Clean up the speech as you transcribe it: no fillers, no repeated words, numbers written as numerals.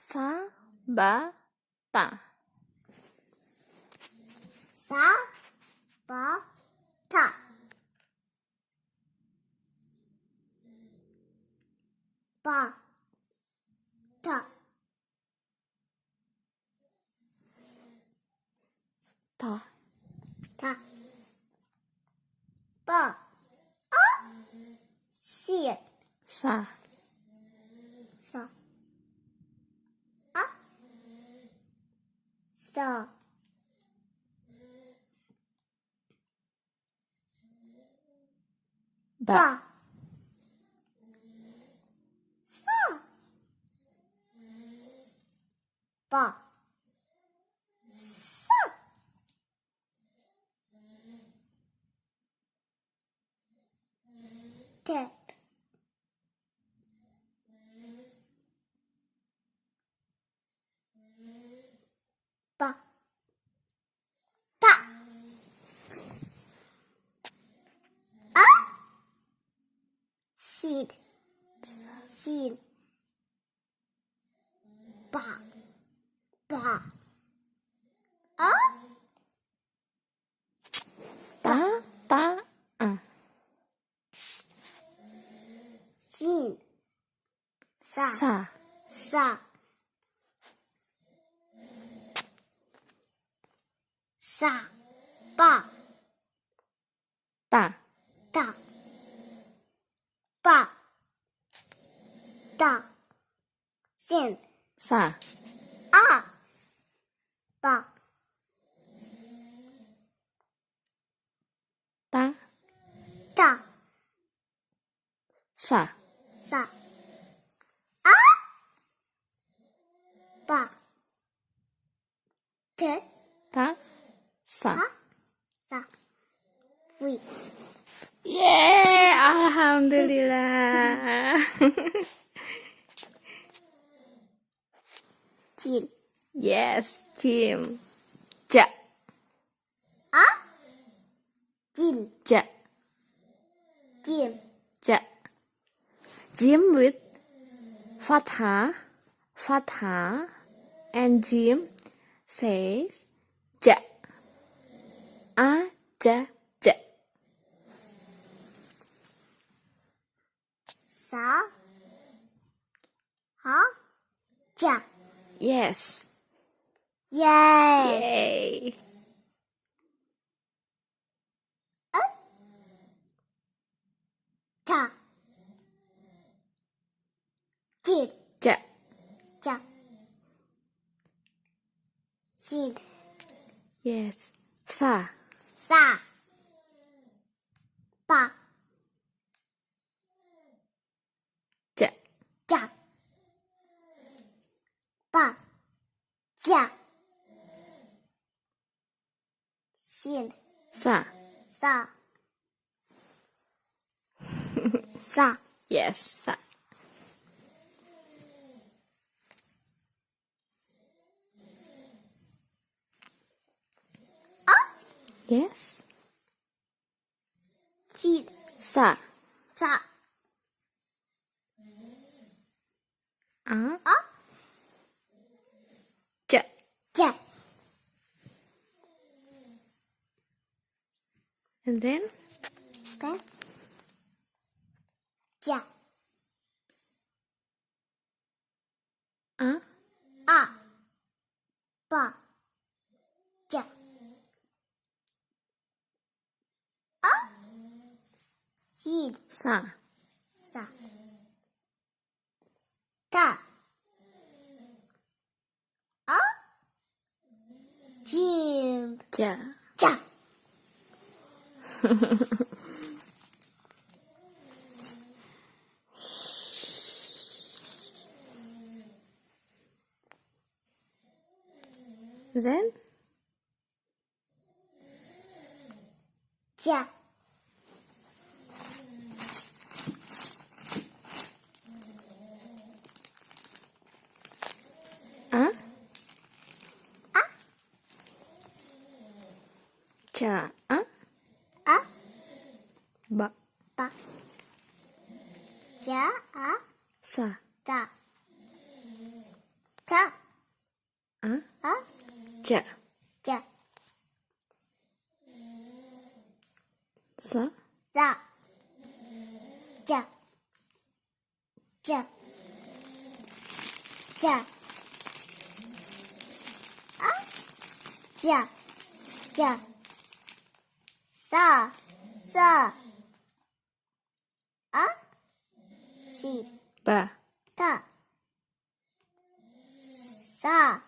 Sa, ba, ta. Sa, ba, ta. Ba, ta. Ta. Ta. Ba, a. Si. Sa. Sa. A. Sa. Ba. Ba. Sa. Ba. Sa. Te. Ba. Ta. A. Seed. Seed. Ba. Ba. A. Ta, ta, a. Sin. Sa. Sa. Sa. Sa. Ba. Ta. Ta. Ba. Ta. Sin. Sa. A. Ba. Ta. Ta. Sa. Sa. A. Ba. Te. Ta. Sa. Ta. Sa. Wi. Yeay, alhamdulillah. Jin. Yes, Jim. Ja. A. Jin. Ja. Jim. Ja. Jim with fatha, fatha, and Jim says ja. A, ja, ja. Sa. Ha. Ja. Yes. Yay. Yay. Ta. Jin. Ja. Ja. Jin. Yes. Sa. Sa. Ba. Ja. Ja. Ba. Ja. Sin. Sa. Sa. Sa. Yes. Sa. A. Yes. Jin. Sa. Sa. A. A. Ja. Ja. And then Okay. Ja. A. A. Ba. Ja. A. Jin. Sa. Sa. Ta. A. Jim. Ja. Ja. Then Ja. A. A. Ja. A. A. Ba. Ba. Ja. A. Sa. Ta. 자, 아, 아, 자, 자, 사, 자, 자, 자, 자, 아, 자, 자, 사, 아, 시, 바, 타, 사,